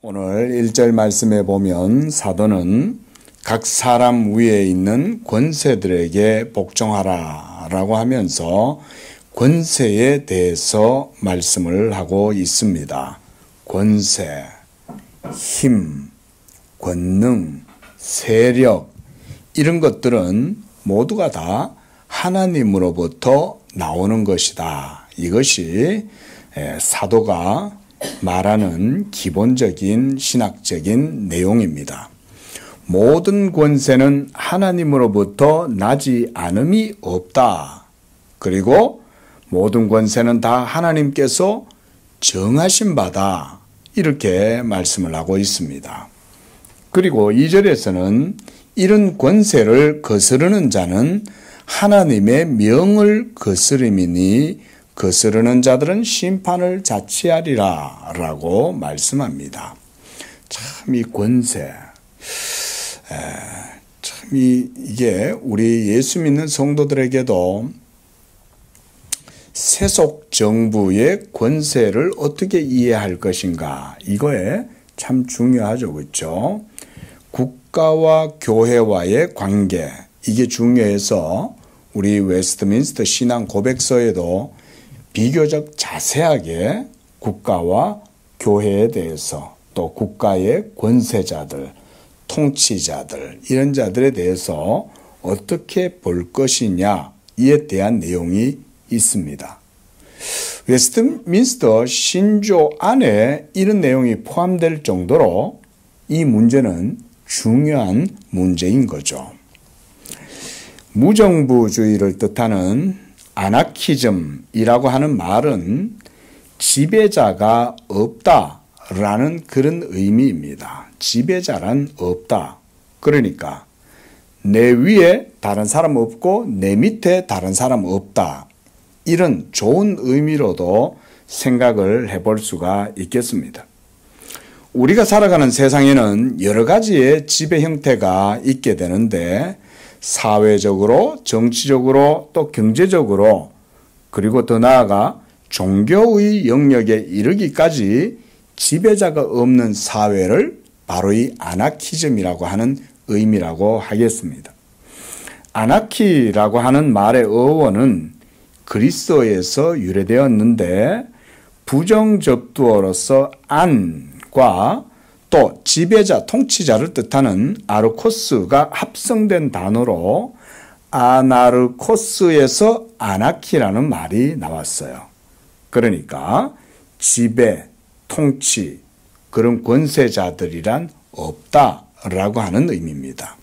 오늘 1절 말씀에 보면 사도는 각 사람 위에 있는 권세들에게 복종하라 라고 하면서 권세에 대해서 말씀을 하고 있습니다. 권세, 힘, 권능, 세력 이런 것들은 모두가 다 하나님으로부터 나오는 것이다. 이것이 사도가 말하는 기본적인 신학적인 내용입니다. 모든 권세는 하나님으로부터 나지 않음이 없다. 그리고 모든 권세는 다 하나님께서 정하신 바다. 이렇게 말씀을 하고 있습니다. 그리고 2절에서는 이런 권세를 거스르는 자는 하나님의 명을 거스름이니 거스르는 자들은 심판을 자취하리라 라고 말씀합니다. 참 이 권세, 참 이게 우리 예수 믿는 성도들에게도 세속 정부의 권세를 어떻게 이해할 것인가 이거에 참 중요하죠. 그렇죠? 국가와 교회와의 관계 이게 중요해서 우리 웨스트민스터 신앙 고백서에도 비교적 자세하게 국가와 교회에 대해서 또 국가의 권세자들, 통치자들 이런 자들에 대해서 어떻게 볼 것이냐에 대한 내용이 있습니다. 웨스트민스터 신조 안에 이런 내용이 포함될 정도로 이 문제는 중요한 문제인 거죠. 무정부주의를 뜻하는 아나키즘이라고 하는 말은 지배자가 없다라는 그런 의미입니다. 지배자란 없다. 그러니까 내 위에 다른 사람 없고 내 밑에 다른 사람 없다. 이런 좋은 의미로도 생각을 해볼 수가 있겠습니다. 우리가 살아가는 세상에는 여러 가지의 지배 형태가 있게 되는데 사회적으로, 정치적으로, 또 경제적으로 그리고 더 나아가 종교의 영역에 이르기까지 지배자가 없는 사회를 바로 이 아나키즘이라고 하는 의미라고 하겠습니다. 아나키라고 하는 말의 어원은 그리스어에서 유래되었는데 부정접두어로서 안과 또 지배자, 통치자를 뜻하는 아르코스가 합성된 단어로 아나르코스에서 아나키라는 말이 나왔어요. 그러니까 지배, 통치, 그런 권세자들이란 없다라고 하는 의미입니다.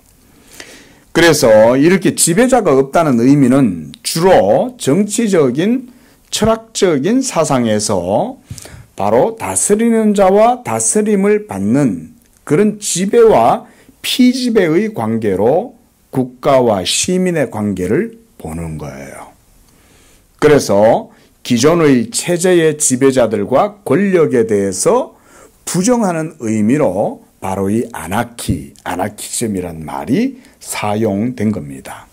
그래서 이렇게 지배자가 없다는 의미는 주로 정치적인, 철학적인 사상에서 바로 다스리는 자와 다스림을 받는 그런 지배와 피지배의 관계로 국가와 시민의 관계를 보는 거예요. 그래서 기존의 체제의 지배자들과 권력에 대해서 부정하는 의미로 바로 이 아나키즘이란 말이 사용된 겁니다.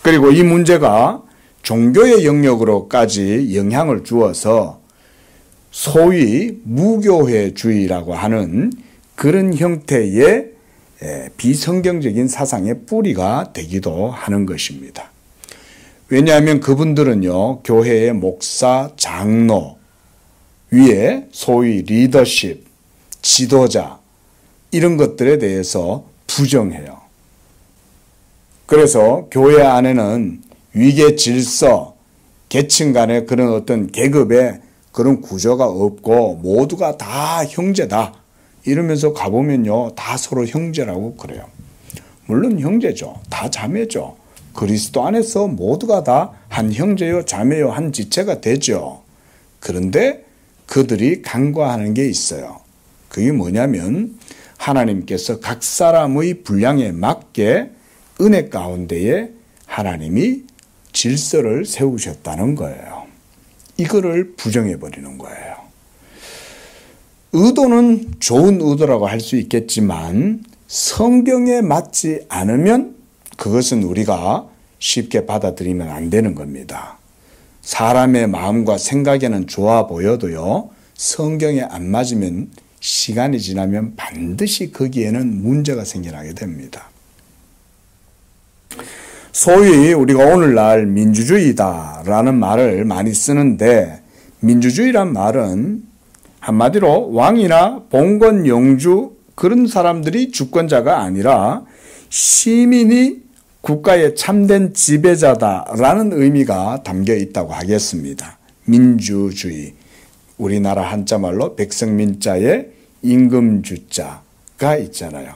그리고 이 문제가 종교의 영역으로까지 영향을 주어서 소위 무교회주의라고 하는 그런 형태의 비성경적인 사상의 뿌리가 되기도 하는 것입니다. 왜냐하면 그분들은요, 교회의 목사, 장로 위에 소위 리더십, 지도자 이런 것들에 대해서 부정해요. 그래서 교회 안에는 위계 질서, 계층 간의 그런 어떤 계급의 그런 구조가 없고 모두가 다 형제다. 이러면서 가보면요. 다 서로 형제라고 그래요. 물론 형제죠. 다 자매죠. 그리스도 안에서 모두가 다 한 형제요, 자매요, 한 지체가 되죠. 그런데 그들이 간과하는 게 있어요. 그게 뭐냐면 하나님께서 각 사람의 분량에 맞게 은혜 가운데에 하나님이 질서를 세우셨다는 거예요. 이거를 부정해버리는 거예요. 의도는 좋은 의도라고 할 수 있겠지만 성경에 맞지 않으면 그것은 우리가 쉽게 받아들이면 안 되는 겁니다. 사람의 마음과 생각에는 좋아 보여도요, 성경에 안 맞으면 시간이 지나면 반드시 거기에는 문제가 생겨나게 됩니다. 소위 우리가 오늘날 민주주의다라는 말을 많이 쓰는데, 민주주의란 말은 한마디로 왕이나 봉건, 영주 그런 사람들이 주권자가 아니라 시민이 국가의 참된 지배자다라는 의미가 담겨 있다고 하겠습니다. 민주주의, 우리나라 한자말로 백성민자에 임금주자가 있잖아요.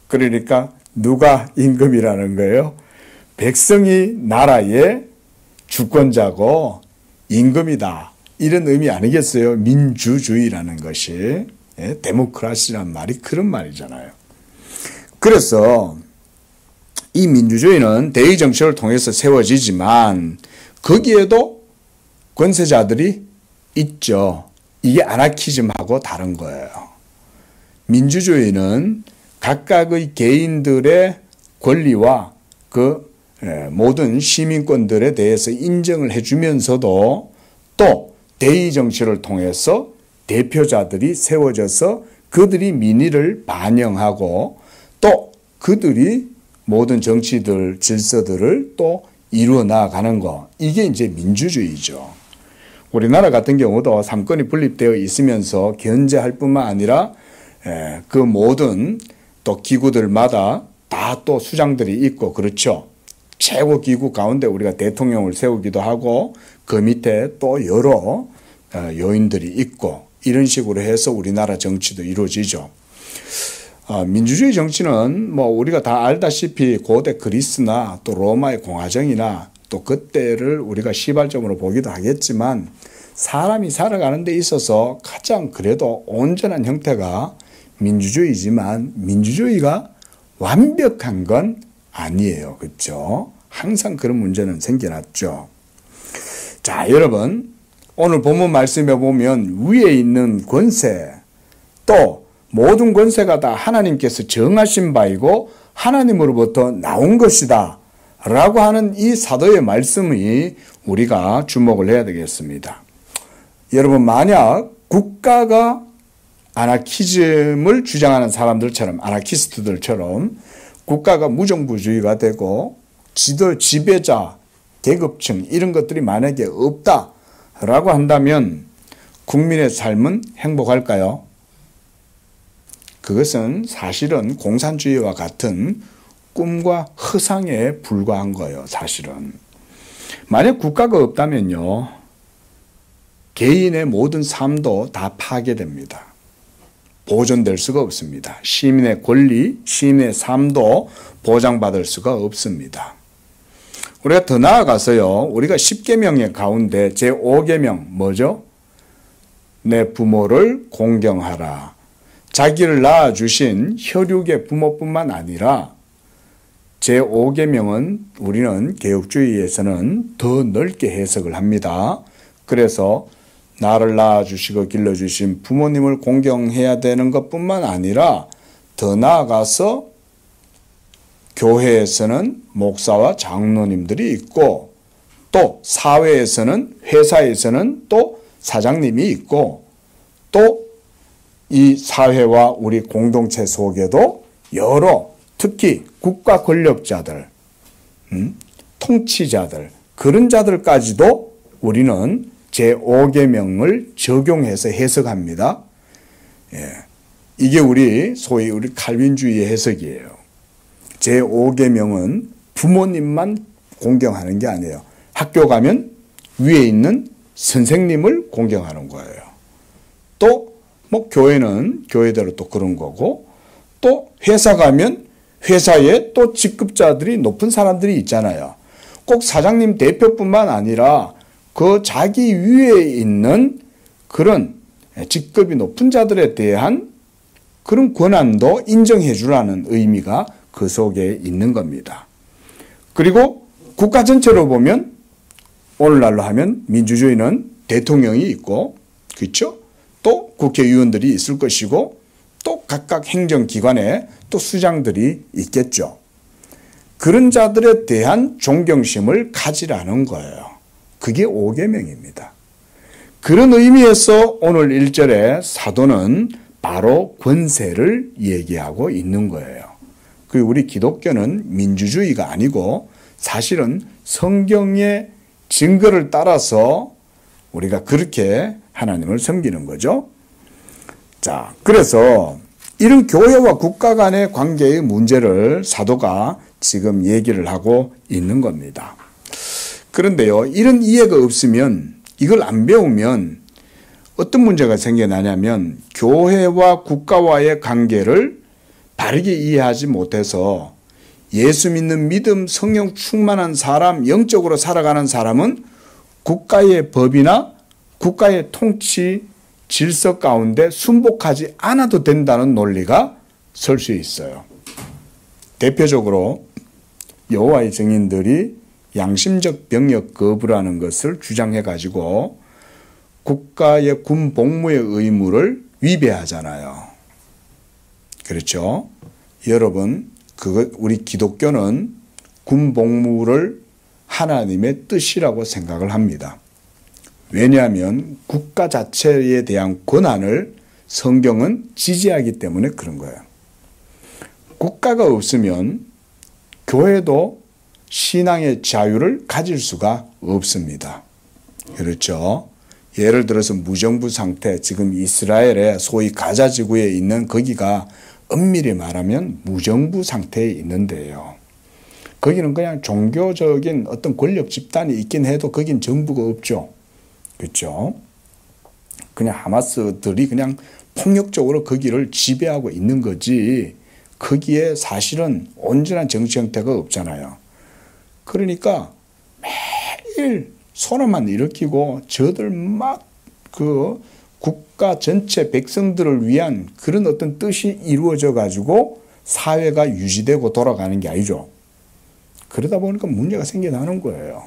그러니까 누가 임금이라는 거예요? 백성이 나라의 주권자고 임금이다, 이런 의미 아니겠어요? 민주주의라는 것이. 데모크라시란 말이 그런 말이잖아요. 그래서 이 민주주의는 대의 정책을 통해서 세워지지만 거기에도 권세자들이 있죠. 이게 아나키즘하고 다른 거예요. 민주주의는 각각의 개인들의 권리와 그 모든 시민권들에 대해서 인정을 해주면서도 또 대의 정치를 통해서 대표자들이 세워져서 그들이 민의를 반영하고 또 그들이 모든 정치들, 질서들을 또 이루어 나가는 거, 이게 이제 민주주의죠. 우리나라 같은 경우도 삼권이 분립되어 있으면서 견제할 뿐만 아니라 그 모든 또 기구들마다 다 또 수장들이 있고 그렇죠. 최고 기구 가운데 우리가 대통령을 세우기도 하고 그 밑에 또 여러 요인들이 있고 이런 식으로 해서 우리나라 정치도 이루어지죠. 민주주의 정치는 뭐 우리가 다 알다시피 고대 그리스나 또 로마의 공화정이나 또 그때를 우리가 시발점으로 보기도 하겠지만 사람이 살아가는 데 있어서 가장 그래도 온전한 형태가 민주주의지만 민주주의가 완벽한 건 아니에요. 그렇죠? 항상 그런 문제는 생겨났죠. 자, 여러분, 오늘 본문 말씀에 보면 위에 있는 권세, 또 모든 권세가 다 하나님께서 정하신 바이고 하나님으로부터 나온 것이다 라고 하는 이 사도의 말씀이 우리가 주목을 해야 되겠습니다. 여러분, 만약 국가가 아나키즘을 주장하는 사람들처럼, 아나키스트들처럼 국가가 무정부주의가 되고 지배자, 계급층 이런 것들이 만약에 없다라고 한다면 국민의 삶은 행복할까요? 그것은 사실은 공산주의와 같은 꿈과 허상에 불과한 거예요. 사실은. 만약 국가가 없다면요, 개인의 모든 삶도 다 파괴됩니다. 보존될 수가 없습니다. 시민의 권리, 시민의 삶도 보장받을 수가 없습니다. 우리가 더 나아가서요, 우리가 10계명의 가운데 제5계명 뭐죠? 내 부모를 공경하라. 자기를 낳아주신 혈육의 부모뿐만 아니라 제5계명은 우리는 개혁주의에서는 더 넓게 해석을 합니다. 그래서 나를 낳아주시고 길러주신 부모님을 공경해야 되는 것뿐만 아니라 더 나아가서 교회에서는 목사와 장로님들이 있고 또 사회에서는 회사에서는 또 사장님이 있고 또 이 사회와 우리 공동체 속에도 여러 특히 국가 권력자들, 통치자들, 그런 자들까지도 우리는 제5계명을 적용해서 해석합니다. 이게 소위 우리 칼빈주의의 해석이에요. 제5계명은 부모님만 공경하는 게 아니에요. 학교 가면 위에 있는 선생님을 공경하는 거예요. 또 뭐 교회는 교회대로 또 그런 거고, 또 회사 가면 회사에 또 직급자들이 높은 사람들이 있잖아요. 꼭 사장님 대표뿐만 아니라 그 자기 위에 있는 그런 직급이 높은 자들에 대한 그런 권한도 인정해 주라는 의미가 그 속에 있는 겁니다. 그리고 국가 전체로 보면 오늘날로 하면 민주주의는 대통령이 있고, 그렇죠? 또 국회의원들이 있을 것이고 또 각각 행정기관에 또 수장들이 있겠죠. 그런 자들에 대한 존경심을 가지라는 거예요. 그게 5계명입니다. 그런 의미에서 오늘 1절에 사도는 바로 권세를 얘기하고 있는 거예요. 그리고 우리 기독교는 민주주의가 아니고 사실은 성경의 증거를 따라서 우리가 그렇게 하나님을 섬기는 거죠. 자, 그래서 이런 교회와 국가 간의 관계의 문제를 사도가 지금 얘기를 하고 있는 겁니다. 그런데요, 이런 이해가 없으면, 이걸 안 배우면 어떤 문제가 생겨나냐면 교회와 국가와의 관계를 바르게 이해하지 못해서 예수 믿는 믿음, 성령 충만한 사람, 영적으로 살아가는 사람은 국가의 법이나 국가의 통치, 질서 가운데 순복하지 않아도 된다는 논리가 설 수 있어요. 대표적으로 여호와의 증인들이 양심적 병역 거부라는 것을 주장해가지고 국가의 군 복무의 의무를 위배하잖아요. 그렇죠? 여러분, 우리 기독교는 군 복무를 하나님의 뜻이라고 생각을 합니다. 왜냐하면 국가 자체에 대한 권한을 성경은 지지하기 때문에 그런 거예요. 국가가 없으면 교회도 신앙의 자유를 가질 수가 없습니다. 그렇죠? 예를 들어서 무정부 상태, 지금 이스라엘의 소위 가자 지구에 있는 거기가 엄밀히 말하면 무정부 상태에 있는데요. 거기는 그냥 종교적인 어떤 권력 집단이 있긴 해도 거긴 정부가 없죠. 그렇죠? 그냥 하마스들이 그냥 폭력적으로 거기를 지배하고 있는 거지 거기에 사실은 온전한 정치 형태가 없잖아요. 그러니까 매일 소란만 일으키고 저들 막 그 국가 전체 백성들을 위한 그런 어떤 뜻이 이루어져 가지고 사회가 유지되고 돌아가는 게 아니죠. 그러다 보니까 문제가 생겨나는 거예요.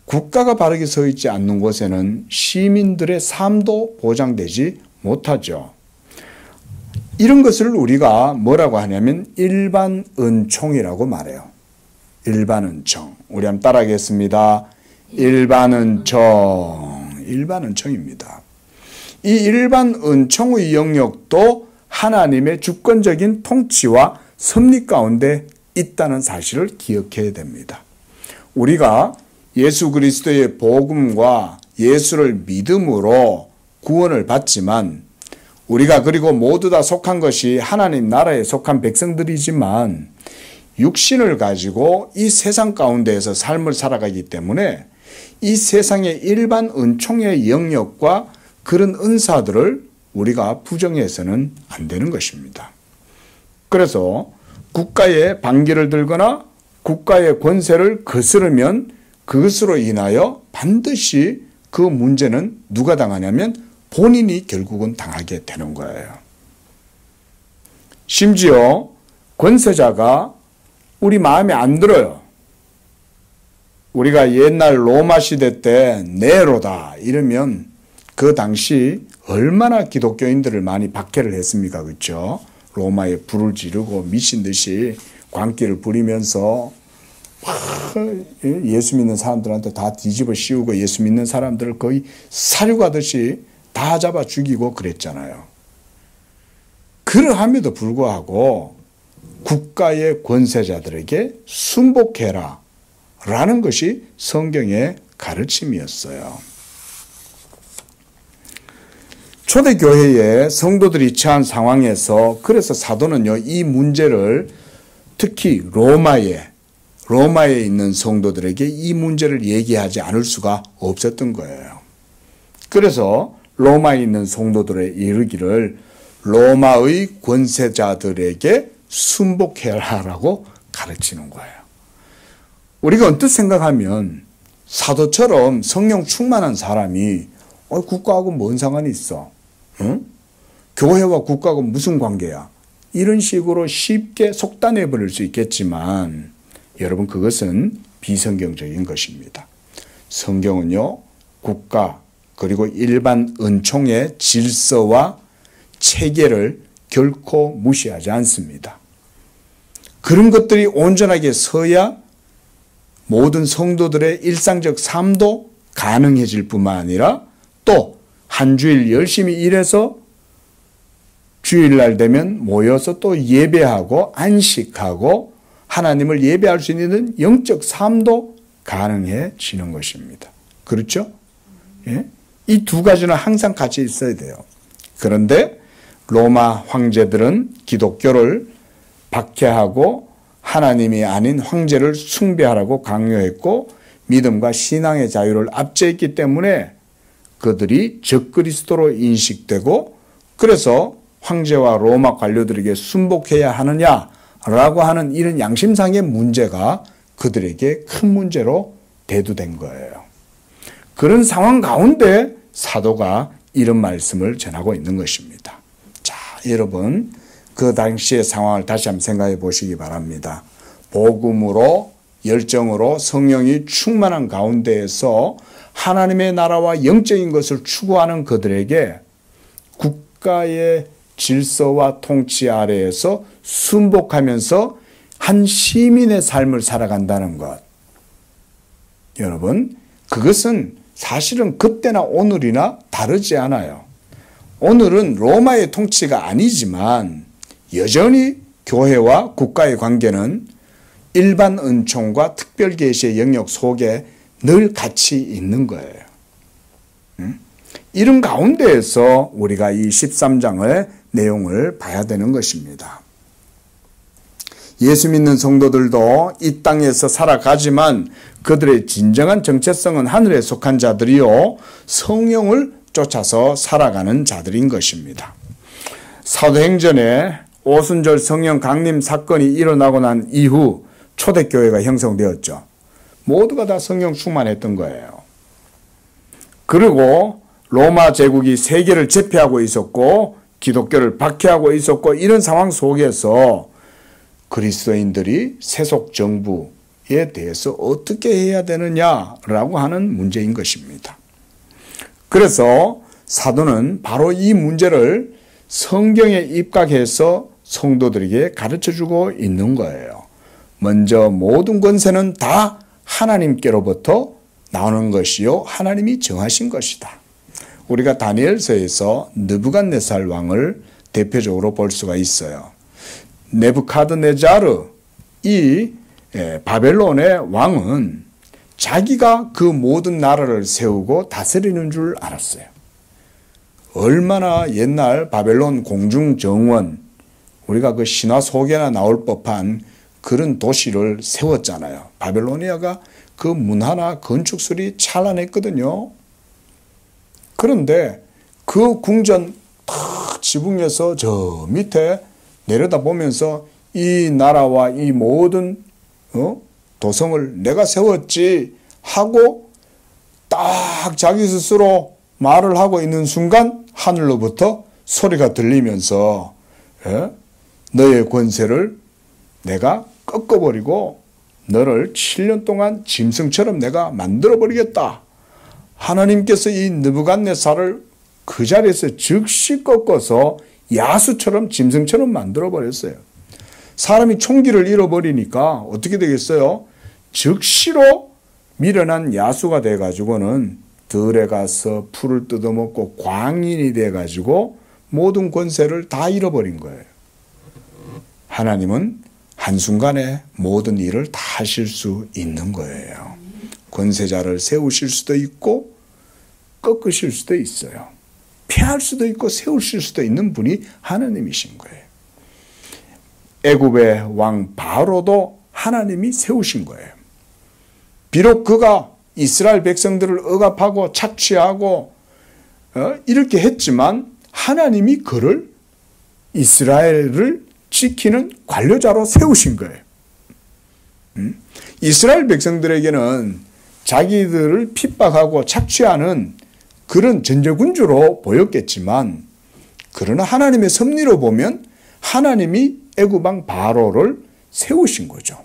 국가가 바르게 서 있지 않는 곳에는 시민들의 삶도 보장되지 못하죠. 이런 것을 우리가 뭐라고 하냐면 일반 은총이라고 말해요. 일반 은총. 우리 한번 따라하겠습니다. 일반 은총. 일반 은총입니다. 이 일반 은총의 영역도 하나님의 주권적인 통치와 섭리 가운데 있다는 사실을 기억해야 됩니다. 우리가 예수 그리스도의 복음과 예수를 믿음으로 구원을 받지만 우리가 그리고 모두 다 속한 것이 하나님 나라에 속한 백성들이지만 육신을 가지고 이 세상 가운데에서 삶을 살아가기 때문에 이 세상의 일반 은총의 영역과 그런 은사들을 우리가 부정해서는 안 되는 것입니다. 그래서 국가의 반기를 들거나 국가의 권세를 거스르면 그것으로 인하여 반드시 그 문제는 누가 당하냐면 본인이 결국은 당하게 되는 거예요. 심지어 권세자가 우리 마음에 안 들어요. 우리가 옛날 로마 시대 때 네로다 이러면 그 당시 얼마나 기독교인들을 많이 박해를 했습니까? 그렇죠? 로마에 불을 지르고 미친 듯이 광기를 부리면서 예수 믿는 사람들한테 다 뒤집어 씌우고 예수 믿는 사람들을 거의 사륙하듯이 다 잡아 죽이고 그랬잖아요. 그러함에도 불구하고 국가의 권세자들에게 순복해라 라는 것이 성경의 가르침이었어요. 초대교회의 성도들이 처한 상황에서 그래서 사도는요, 이 문제를 특히 로마에 있는 성도들에게 이 문제를 얘기하지 않을 수가 없었던 거예요. 그래서 로마에 있는 성도들에 이르기를 로마의 권세자들에게 순복해라라고 가르치는 거예요. 우리가 언뜻 생각하면 사도처럼 성령 충만한 사람이 국가하고 뭔 상관이 있어? 응? 교회와 국가하고 무슨 관계야? 이런 식으로 쉽게 속단해 버릴 수 있겠지만 여러분 그것은 비성경적인 것입니다. 성경은요, 국가 그리고 일반 은총의 질서와 체계를 결코 무시하지 않습니다. 그런 것들이 온전하게 서야 모든 성도들의 일상적 삶도 가능해질 뿐만 아니라 또 한 주일 열심히 일해서 주일날 되면 모여서 또 예배하고 안식하고 하나님을 예배할 수 있는 영적 삶도 가능해지는 것입니다. 그렇죠? 예? 이 두 가지는 항상 같이 있어야 돼요. 그런데 로마 황제들은 기독교를 박해하고 하나님이 아닌 황제를 숭배하라고 강요했고 믿음과 신앙의 자유를 압제했기 때문에 그들이 적그리스도로 인식되고 그래서 황제와 로마 관료들에게 순복해야 하느냐라고 하는 이런 양심상의 문제가 그들에게 큰 문제로 대두된 거예요. 그런 상황 가운데 사도가 이런 말씀을 전하고 있는 것입니다. 자, 여러분 그 당시의 상황을 다시 한번 생각해 보시기 바랍니다. 복음으로 열정으로 성령이 충만한 가운데에서 하나님의 나라와 영적인 것을 추구하는 그들에게 국가의 질서와 통치 아래에서 순복하면서 한 시민의 삶을 살아간다는 것. 여러분, 그것은 사실은 그때나 오늘이나 다르지 않아요. 오늘은 로마의 통치가 아니지만 여전히 교회와 국가의 관계는 일반 은총과 특별 계시의 영역 속에 늘 같이 있는 거예요. 이런 가운데에서 우리가 이 13장의 내용을 봐야 되는 것입니다. 예수 믿는 성도들도 이 땅에서 살아가지만 그들의 진정한 정체성은 하늘에 속한 자들이요 성령을 쫓아서 살아가는 자들인 것입니다. 사도행전에 오순절 성령 강림 사건이 일어나고 난 이후 초대교회가 형성되었죠. 모두가 다 성령 충만했던 거예요. 그리고 로마 제국이 세계를 제패하고 있었고 기독교를 박해하고 있었고 이런 상황 속에서 그리스도인들이 세속 정부에 대해서 어떻게 해야 되느냐라고 하는 문제인 것입니다. 그래서 사도는 바로 이 문제를 성경에 입각해서 성도들에게 가르쳐주고 있는 거예요. 먼저 모든 권세는 다 하나님께로부터 나오는 것이요 하나님이 정하신 것이다. 우리가 다니엘서에서 느부갓네살 왕을 대표적으로 볼 수가 있어요. 네부카드네자르 이 바벨론의 왕은 자기가 그 모든 나라를 세우고 다스리는 줄 알았어요. 얼마나 옛날 바벨론 공중정원 우리가 그 신화 속에나 나올 법한 그런 도시를 세웠잖아요. 바벨로니아가 그 문화나 건축술이 찬란했거든요. 그런데 그 궁전 탁 지붕에서 저 밑에 내려다보면서 이 나라와 이 모든 도성을 내가 세웠지 하고 딱 자기 스스로 말을 하고 있는 순간 하늘로부터 소리가 들리면서 너의 권세를 내가 꺾어버리고 너를 7년 동안 짐승처럼 내가 만들어버리겠다. 하나님께서 이 느부갓네살을 그 자리에서 즉시 꺾어서 야수처럼 짐승처럼 만들어버렸어요. 사람이 총기를 잃어버리니까 어떻게 되겠어요? 즉시로 미련한 야수가 돼가지고는 들에 가서 풀을 뜯어먹고 광인이 돼가지고 모든 권세를 다 잃어버린 거예요. 하나님은 한순간에 모든 일을 다 하실 수 있는 거예요. 권세자를 세우실 수도 있고 꺾으실 수도 있어요. 폐할 수도 있고 세우실 수도 있는 분이 하나님이신 거예요. 애굽의 왕 바로도 하나님이 세우신 거예요. 비록 그가 이스라엘 백성들을 억압하고 착취하고 이렇게 했지만 하나님이 그를 이스라엘을 지키는 관료자로 세우신 거예요. 이스라엘 백성들에게는 자기들을 핍박하고 착취하는 그런 전제군주로 보였겠지만 그러나 하나님의 섭리로 보면 하나님이 애굽왕 바로를 세우신 거죠.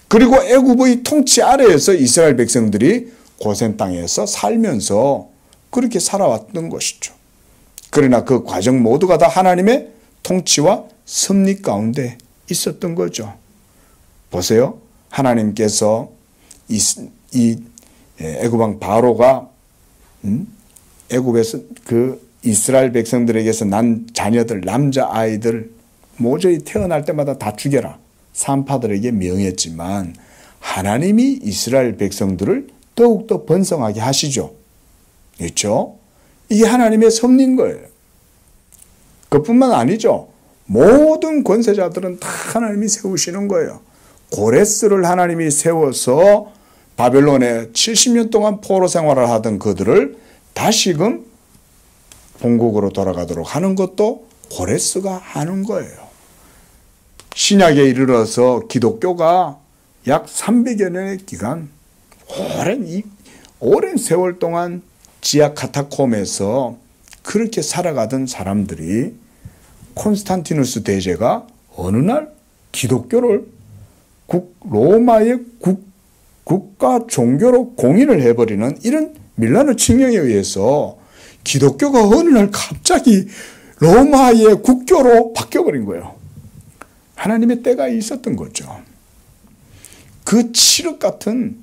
그리고 애굽의 통치 아래에서 이스라엘 백성들이 고센 땅에서 살면서 그렇게 살아왔던 것이죠. 그러나 그 과정 모두가 다 하나님의 통치와 섭리 가운데 있었던 거죠. 보세요. 하나님께서 이 애굽왕 바로가 애굽에서 그 이스라엘 백성들에게서 난 자녀들, 남자아이들 모조리 태어날 때마다 다 죽여라. 산파들에게 명했지만 하나님이 이스라엘 백성들을 더욱더 번성하게 하시죠. 그렇죠? 이게 하나님의 섭리인 거예요. 그뿐만 아니죠. 모든 권세자들은 다 하나님이 세우시는 거예요. 고레스를 하나님이 세워서 바벨론에 70년 동안 포로 생활을 하던 그들을 다시금 본국으로 돌아가도록 하는 것도 고레스가 하는 거예요. 신약에 이르러서 기독교가 약 300여 년의 기간, 오랜 세월 동안 지하 카타콤에서 그렇게 살아가던 사람들이 콘스탄티누스 대제가 어느 날 기독교를 로마의 국가 종교로 공인을 해버리는 이런 밀라노 칙령에 의해서 기독교가 어느 날 갑자기 로마의 국교로 바뀌어버린 거예요. 하나님의 때가 있었던 거죠. 그 칠흑 같은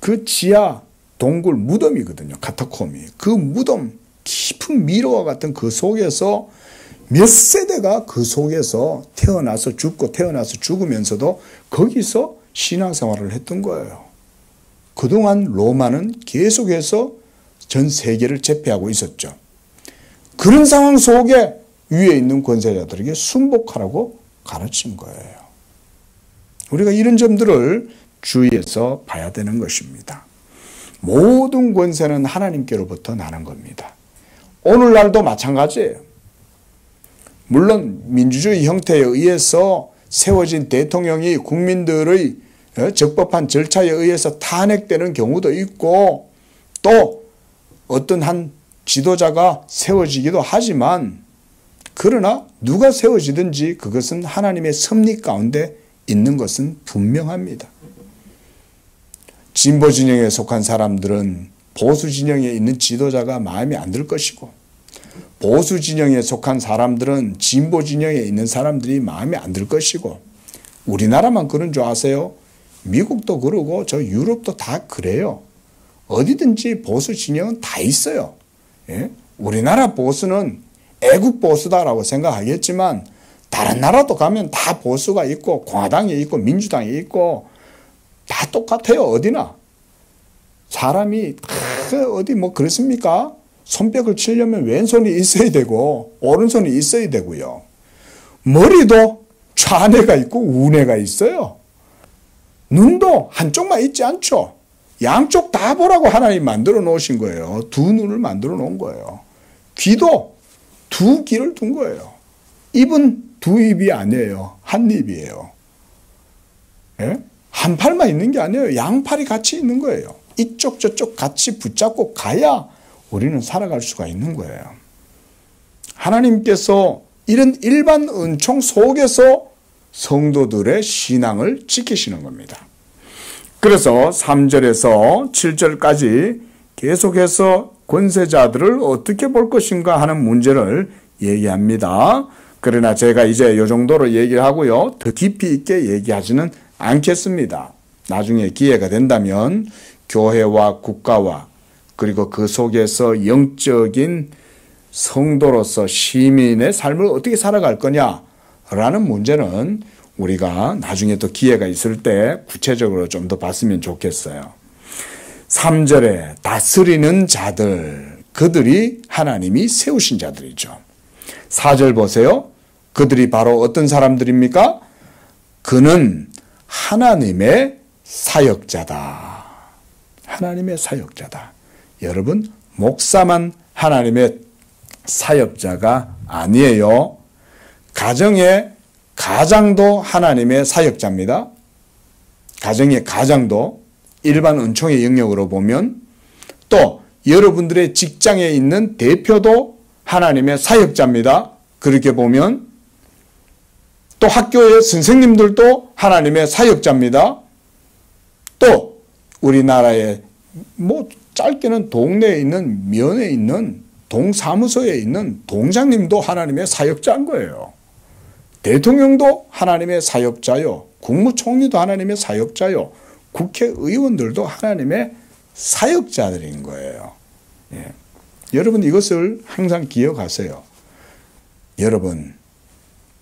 그 지하 동굴 무덤이거든요. 카타콤이. 그 무덤, 깊은 미로와 같은 그 속에서 몇 세대가 그 속에서 태어나서 죽고 태어나서 죽으면서도 거기서 신앙생활을 했던 거예요. 그동안 로마는 계속해서 전 세계를 제패하고 있었죠. 그런 상황 속에 위에 있는 권세자들에게 순복하라고 가르친 거예요. 우리가 이런 점들을 주의해서 봐야 되는 것입니다. 모든 권세는 하나님께로부터 나는 겁니다. 오늘날도 마찬가지예요. 물론 민주주의 형태에 의해서 세워진 대통령이 국민들의 적법한 절차에 의해서 탄핵되는 경우도 있고 또 어떤 한 지도자가 세워지기도 하지만 그러나 누가 세워지든지 그것은 하나님의 섭리 가운데 있는 것은 분명합니다. 진보 진영에 속한 사람들은 보수 진영에 있는 지도자가 마음에 안 들 것이고 보수 진영에 속한 사람들은 진보 진영에 있는 사람들이 마음에 안 들 것이고 우리나라만 그런 줄 아세요? 미국도 그러고 저 유럽도 다 그래요. 어디든지 보수 진영은 다 있어요. 예? 우리나라 보수는 애국 보수다라고 생각하겠지만 다른 나라도 가면 다 보수가 있고 공화당이 있고 민주당이 있고 다 똑같아요. 어디나. 사람이 어디 뭐 그렇습니까? 손뼉을 치려면 왼손이 있어야 되고 오른손이 있어야 되고요. 머리도 좌뇌가 있고 우뇌가 있어요. 눈도 한쪽만 있지 않죠. 양쪽 다 보라고 하나님 만들어 놓으신 거예요. 두 눈을 만들어 놓은 거예요. 귀도 두 귀를 둔 거예요. 입은 두 입이 아니에요. 한 입이에요. 예? 한 팔만 있는 게 아니에요. 양팔이 같이 있는 거예요. 이쪽 저쪽 같이 붙잡고 가야 우리는 살아갈 수가 있는 거예요. 하나님께서 이런 일반 은총 속에서 성도들의 신앙을 지키시는 겁니다. 그래서 3절에서 7절까지 계속해서 권세자들을 어떻게 볼 것인가 하는 문제를 얘기합니다. 그러나 제가 이제 이 정도로 얘기하고요. 더 깊이 있게 얘기하지는 않겠습니다. 나중에 기회가 된다면 교회와 국가와 그리고 그 속에서 영적인 성도로서 시민의 삶을 어떻게 살아갈 거냐라는 문제는 우리가 나중에 또 기회가 있을 때 구체적으로 좀 더 봤으면 좋겠어요. 3절에 다스리는 자들, 그들이 하나님이 세우신 자들이죠. 4절 보세요. 그들이 바로 어떤 사람들입니까? 그는 하나님의 사역자다. 하나님의 사역자다. 여러분, 목사만 하나님의 사역자가 아니에요. 가정의 가장도 하나님의 사역자입니다. 가정의 가장도 일반 은총의 영역으로 보면 또 여러분들의 직장에 있는 대표도 하나님의 사역자입니다. 그렇게 보면 또 학교의 선생님들도 하나님의 사역자입니다. 또 우리나라의 뭐 짧게는 동네에 있는 면에 있는 동사무소에 있는 동장님도 하나님의 사역자인 거예요. 대통령도 하나님의 사역자요. 국무총리도 하나님의 사역자요. 국회의원들도 하나님의 사역자들인 거예요. 예. 여러분 이것을 항상 기억하세요. 여러분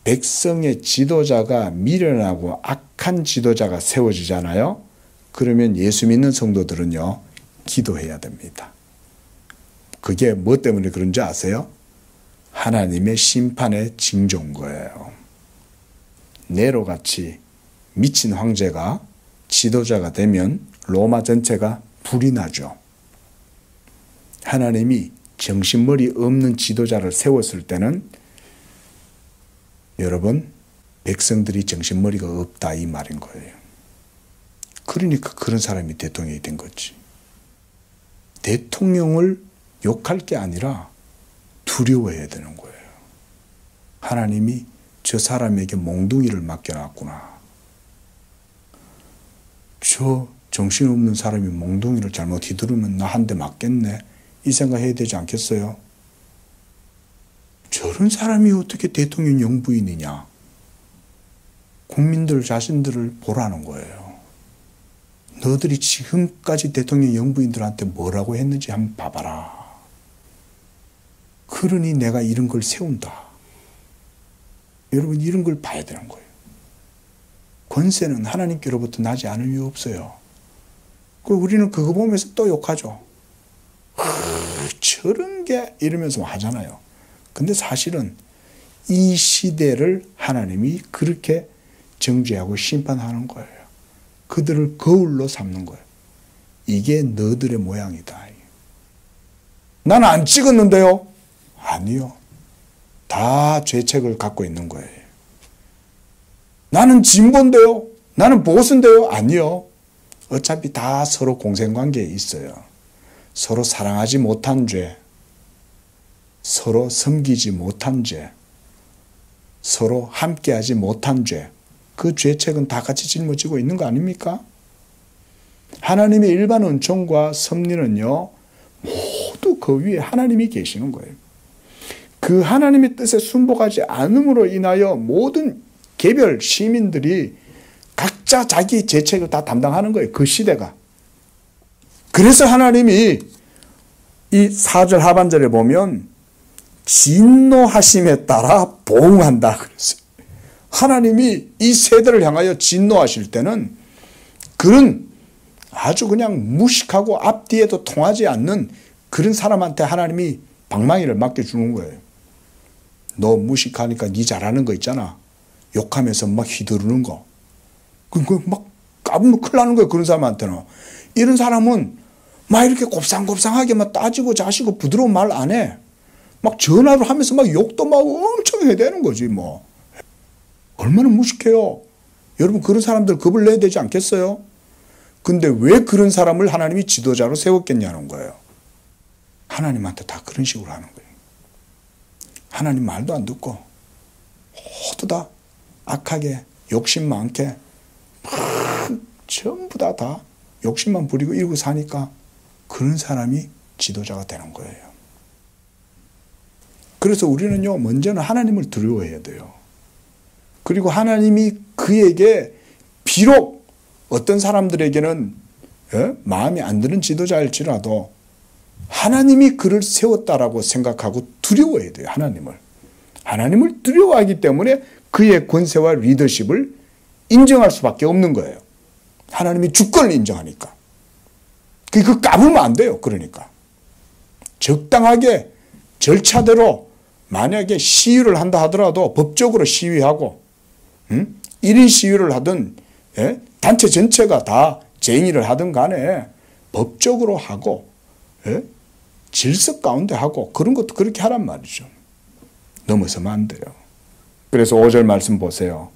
백성의 지도자가 미련하고 악한 지도자가 세워지잖아요. 그러면 예수 믿는 성도들은요 기도해야 됩니다. 그게 뭐 때문에 그런지 아세요? 하나님의 심판의 징조인 거예요. 네로같이 미친 황제가 지도자가 되면 로마 전체가 불이 나죠. 하나님이 정신머리 없는 지도자를 세웠을 때는 여러분 백성들이 정신머리가 없다 이 말인 거예요. 그러니까 그런 사람이 대통령이 된 거지. 대통령을 욕할 게 아니라 두려워해야 되는 거예요. 하나님이 저 사람에게 몽둥이를 맡겨놨구나. 저 정신없는 사람이 몽둥이를 잘못 휘두르면 나 한 대 맞겠네. 이 생각해야 되지 않겠어요? 저런 사람이 어떻게 대통령 영부인이냐. 국민들 자신들을 보라는 거예요. 너들이 지금까지 대통령 영부인들한테 뭐라고 했는지 한번 봐봐라. 그러니 내가 이런 걸 세운다. 여러분 이런 걸 봐야 되는 거예요. 권세는 하나님께로부터 나지 않을 이유 없어요. 그리고 우리는 그거 보면서 또 욕하죠. 저런 게 이러면서 하잖아요. 근데 사실은 이 시대를 하나님이 그렇게 정죄하고 심판하는 거예요. 그들을 거울로 삼는 거예요. 이게 너들의 모양이다. 나는 안 찍었는데요. 아니요. 다 죄책을 갖고 있는 거예요. 나는 진보인데요. 나는 보수인데요. 아니요. 어차피 다 서로 공생관계에 있어요. 서로 사랑하지 못한 죄, 서로 섬기지 못한 죄, 서로 함께하지 못한 죄, 그 죄책은 다 같이 짊어지고 있는 거 아닙니까? 하나님의 일반 은총과 섭리는요, 모두 그 위에 하나님이 계시는 거예요. 그 하나님의 뜻에 순복하지 않음으로 인하여 모든 개별 시민들이 각자 자기 죄책을 다 담당하는 거예요. 그 시대가. 그래서 하나님이 이 4절 하반절에 보면 진노하심에 따라 보응한다 그랬어요. 하나님이 이 세대를 향하여 진노하실 때는 그런 아주 그냥 무식하고 앞뒤에도 통하지 않는 그런 사람한테 하나님이 방망이를 맡겨주는 거예요. 너 무식하니까 네 잘하는 거 있잖아. 욕하면서 막 휘두르는 거. 그거 막 까불면 큰일 나는 거예요. 그런 사람한테는. 이런 사람은 막 이렇게 곱상곱상하게 막 따지고 자시고 부드러운 말 안 해. 막 전화를 하면서 막 욕도 막 엄청 해대는 거지 뭐. 얼마나 무식해요. 여러분 그런 사람들 겁을 내야 되지 않겠어요? 근데 왜 그런 사람을 하나님이 지도자로 세웠겠냐는 거예요. 하나님한테 다 그런 식으로 하는 거예요. 하나님 말도 안 듣고 모두 다 악하게 욕심 많게 전부 다 욕심만 부리고 이러고 사니까 그런 사람이 지도자가 되는 거예요. 그래서 우리는요 먼저는 하나님을 두려워해야 돼요. 그리고 하나님이 그에게 비록 어떤 사람들에게는 마음에 안 드는 지도자일지라도 하나님이 그를 세웠다라고 생각하고 두려워해야 돼요. 하나님을 두려워하기 때문에 그의 권세와 리더십을 인정할 수밖에 없는 거예요. 하나님이 주권을 인정하니까. 그거 까불면 안 돼요. 그러니까 적당하게 절차대로 만약에 시위를 한다 하더라도 법적으로 시위하고 1인 시위를 하든 단체 전체가 다 쟁의를 하든 간에 법적으로 하고 질서 가운데 하고 그런 것도 그렇게 하란 말이죠. 넘어서면 안 돼요. 그래서 5절 말씀 보세요.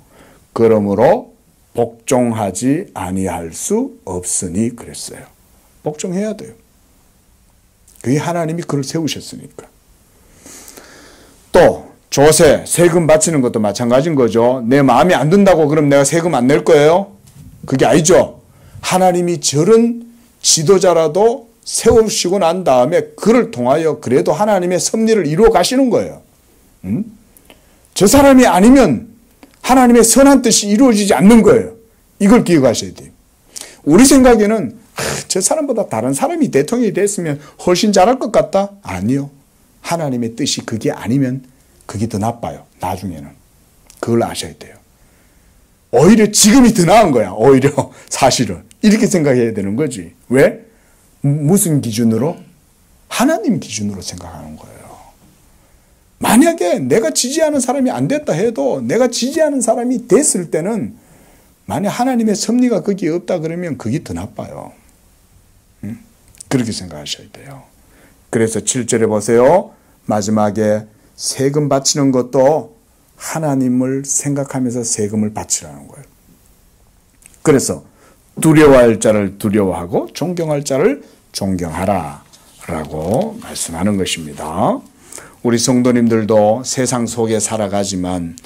그러므로 복종하지 아니할 수 없으니 그랬어요. 복종해야 돼요. 그게 하나님이 그를 세우셨으니까. 또 조세, 세금 바치는 것도 마찬가지인 거죠. 내 마음에 안 든다고 그럼 내가 세금 안 낼 거예요? 그게 아니죠. 하나님이 저런 지도자라도 세우시고 난 다음에 그를 통하여 그래도 하나님의 섭리를 이루어 가시는 거예요. 저 사람이 아니면 하나님의 선한 뜻이 이루어지지 않는 거예요. 이걸 기억하셔야 돼요. 우리 생각에는 저 사람보다 다른 사람이 대통령이 됐으면 훨씬 잘할 것 같다? 아니요. 하나님의 뜻이 그게 아니면 그게 더 나빠요. 나중에는. 그걸 아셔야 돼요. 오히려 지금이 더 나은 거야. 오히려 사실은. 이렇게 생각해야 되는 거지. 왜? 무슨 기준으로? 하나님 기준으로 생각하는 거예요. 만약에 내가 지지하는 사람이 안 됐다 해도 내가 지지하는 사람이 됐을 때는 만약 하나님의 섭리가 거기에 없다 그러면 그게 더 나빠요. 그렇게 생각하셔야 돼요. 그래서 7절에 보세요. 마지막에 세금 바치는 것도 하나님을 생각하면서 세금을 바치라는 거예요. 그래서 두려워할 자를 두려워하고 존경할 자를 존경하라 라고 말씀하는 것입니다. 우리 성도님들도 세상 속에 살아가지만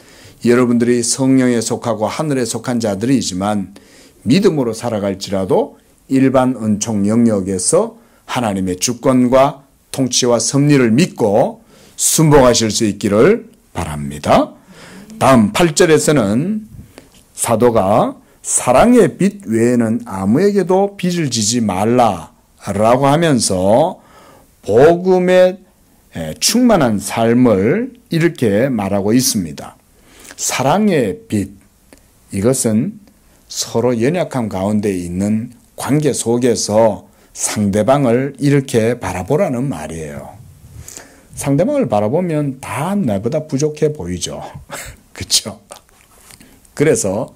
여러분들이 성령에 속하고 하늘에 속한 자들이지만 믿음으로 살아갈지라도 일반 은총 영역에서 하나님의 주권과 통치와 섭리를 믿고 순종하실 수 있기를 바랍니다. 다음 8절에서는 사도가 사랑의 빚 외에는 아무에게도 빚을 지지 말라라고 하면서 복음의 충만한 삶을 이렇게 말하고 있습니다. 사랑의 빚, 이것은 서로 연약함 가운데 있는 관계 속에서 상대방을 이렇게 바라보라는 말이에요. 상대방을 바라보면 다 나보다 부족해 보이죠. 그렇죠? 그래서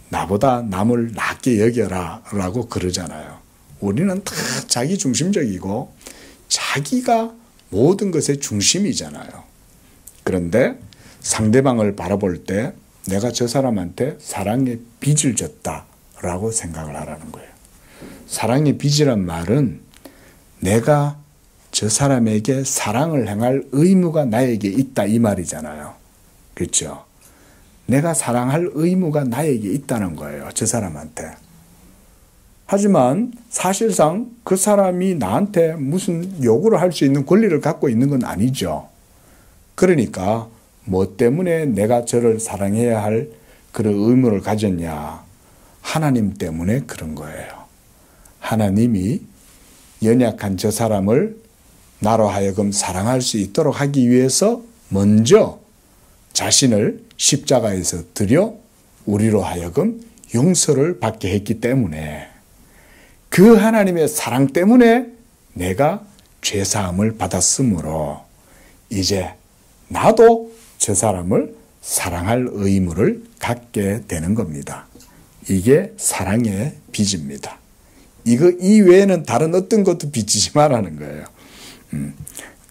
나보다 남을 낮게 여겨라 라고 그러잖아요. 우리는 다 자기 중심적이고 자기가 모든 것의 중심이잖아요. 그런데 상대방을 바라볼 때 내가 저 사람한테 사랑의 빚을 졌다라고 생각을 하라는 거예요. 사랑의 빚이란 말은 내가 저 사람에게 사랑을 행할 의무가 나에게 있다 이 말이잖아요. 그렇죠? 내가 사랑할 의무가 나에게 있다는 거예요. 저 사람한테. 하지만 사실상 그 사람이 나한테 무슨 요구를 할 수 있는 권리를 갖고 있는 건 아니죠. 그러니까 뭐 때문에 내가 저를 사랑해야 할 그런 의무를 가졌냐. 하나님 때문에 그런 거예요. 하나님이 연약한 저 사람을 나로 하여금 사랑할 수 있도록 하기 위해서 먼저 자신을 십자가에서 드려 우리로 하여금 용서를 받게 했기 때문에 그 하나님의 사랑 때문에 내가 죄사함을 받았으므로 이제 나도 저 사람을 사랑할 의무를 갖게 되는 겁니다. 이게 사랑의 빚입니다. 이거 이외에는 다른 어떤 것도 빚지지 말라는 거예요.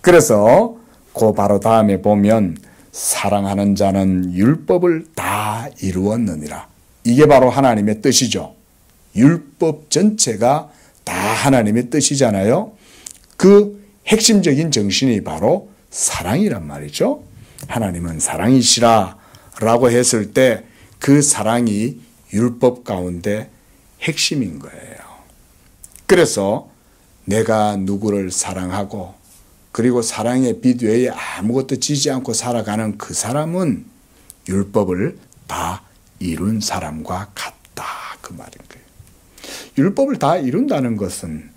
그래서 그 바로 다음에 보면 사랑하는 자는 율법을 다 이루었느니라. 이게 바로 하나님의 뜻이죠. 율법 전체가 다 하나님의 뜻이잖아요. 그 핵심적인 정신이 바로 사랑이란 말이죠. 하나님은 사랑이시라 라고 했을 때 그 사랑이 율법 가운데 핵심인 거예요. 그래서 내가 누구를 사랑하고 그리고 사랑의 빛 외에 아무것도 지지 않고 살아가는 그 사람은 율법을 다 이룬 사람과 같다. 그 말인 거예요. 율법을 다 이룬다는 것은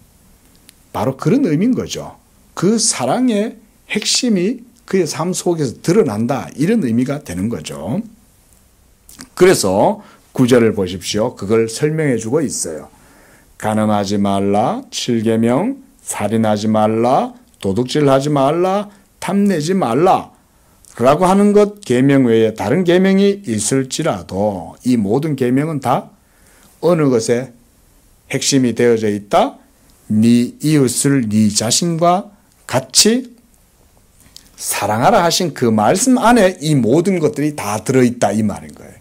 바로 그런 의미인 거죠. 그 사랑의 핵심이 그의 삶 속에서 드러난다. 이런 의미가 되는 거죠. 그래서 9절을 보십시오. 그걸 설명해 주고 있어요. 간음하지 말라, 7계명, 살인하지 말라, 도둑질하지 말라, 탐내지 말라 라고 하는 것 계명 외에 다른 계명이 있을지라도 이 모든 계명은 다 어느 것에 핵심이 되어져 있다? 네 이웃을 네 자신과 같이 사랑하라 하신 그 말씀 안에 이 모든 것들이 다 들어있다 이 말인 거예요.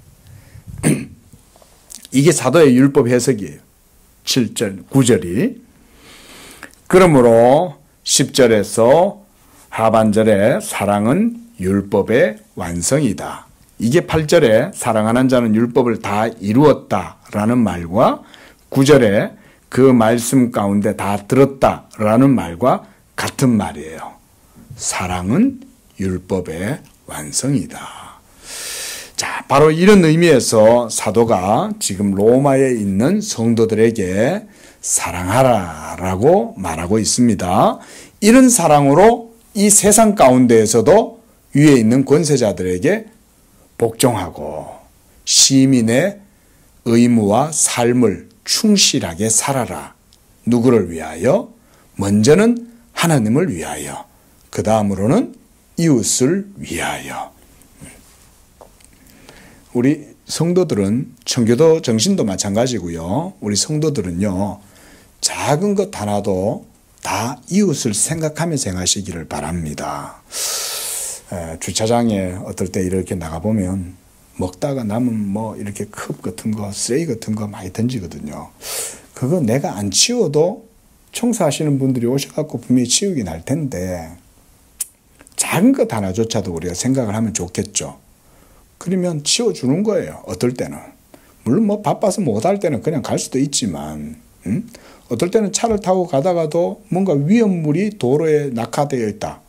이게 사도의 율법 해석이에요. 7절, 9절이. 그러므로 10절에서 하반절에 사랑은 율법의 완성이다. 이게 8절에 사랑하는 자는 율법을 다 이루었다라는 말과 9절에 그 말씀 가운데 다 들었다라는 말과 같은 말이에요. 사랑은 율법의 완성이다. 자, 바로 이런 의미에서 사도가 지금 로마에 있는 성도들에게 사랑하라 라고 말하고 있습니다. 이런 사랑으로 이 세상 가운데에서도 위에 있는 권세자들에게 복종하고 시민의 의무와 삶을 충실하게 살아라. 누구를 위하여? 먼저는 하나님을 위하여, 그 다음으로는 이웃을 위하여. 우리 성도들은, 청교도 정신도 마찬가지고요. 우리 성도들은요, 작은 것 하나도 다 이웃을 생각하면서 행하시기를 바랍니다. 주차장에 어떨 때 이렇게 나가보면 먹다가 남은 뭐 이렇게 컵 같은 거, 쓰레기 같은 거 많이 던지거든요. 그거 내가 안 치워도 청소하시는 분들이 오셔갖고 분명히 치우긴 할 텐데, 작은 것 하나조차도 우리가 생각을 하면 좋겠죠. 그러면 치워주는 거예요. 어떨 때는. 물론 뭐 바빠서 못할 때는 그냥 갈 수도 있지만, 어떨 때는 차를 타고 가다가도 뭔가 위험물이 도로에 낙하되어 있다.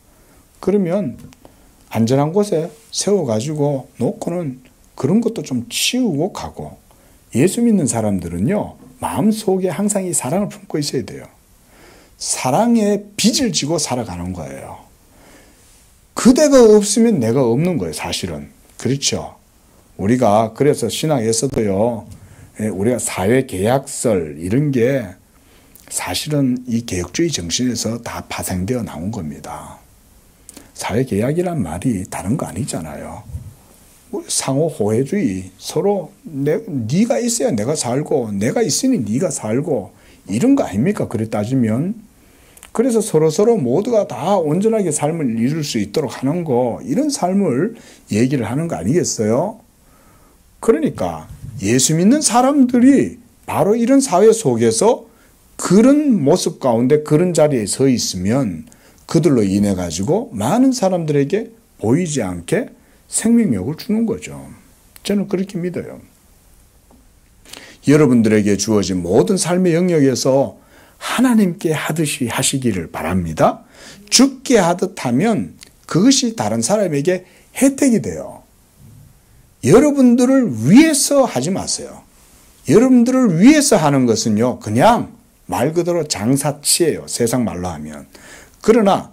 그러면 안전한 곳에 세워가지고 놓고는 그런 것도 좀 치우고 가고, 예수 믿는 사람들은요, 마음속에 항상 이 사랑을 품고 있어야 돼요. 사랑의 빚을 지고 살아가는 거예요. 그대가 없으면 내가 없는 거예요, 사실은. 그렇죠. 우리가 그래서 신학에서도요, 우리가 사회계약설 이런 게 사실은 이 개혁주의 정신에서 다 파생되어 나온 겁니다. 사회계약이란 말이 다른 거 아니잖아요. 상호 호혜주의, 서로 네가 있어야 내가 살고 내가 있으니 네가 살고 이런 거 아닙니까? 그래 따지면. 그래서 서로서로 모두가 다 온전하게 삶을 이룰 수 있도록 하는 거, 이런 삶을 얘기를 하는 거 아니겠어요? 그러니까 예수 믿는 사람들이 바로 이런 사회 속에서 그런 모습 가운데 그런 자리에 서 있으면 그들로 인해 가지고 많은 사람들에게 보이지 않게 생명력을 주는 거죠. 저는 그렇게 믿어요. 여러분들에게 주어진 모든 삶의 영역에서 하나님께 하듯이 하시기를 바랍니다. 죽게 하듯 하면 그것이 다른 사람에게 혜택이 돼요. 여러분들을 위해서 하지 마세요. 여러분들을 위해서 하는 것은요, 그냥 말 그대로 장사치예요. 세상 말로 하면. 그러나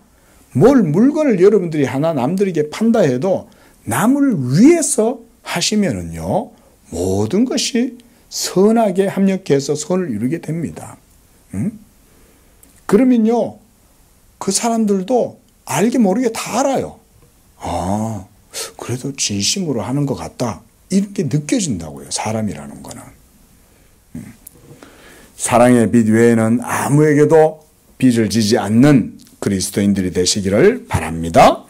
물건을 여러분들이 하나 남들에게 판다 해도 남을 위해서 하시면은요, 모든 것이 선하게 합력해서 선을 이루게 됩니다. 그러면요, 그 사람들도 알게 모르게 다 알아요. 아, 그래도 진심으로 하는 것 같다. 이렇게 느껴진다고요, 사람이라는 거는. 사랑의 빛 외에는 아무에게도 빚을 지지 않는 그리스도인들이 되시기를 바랍니다.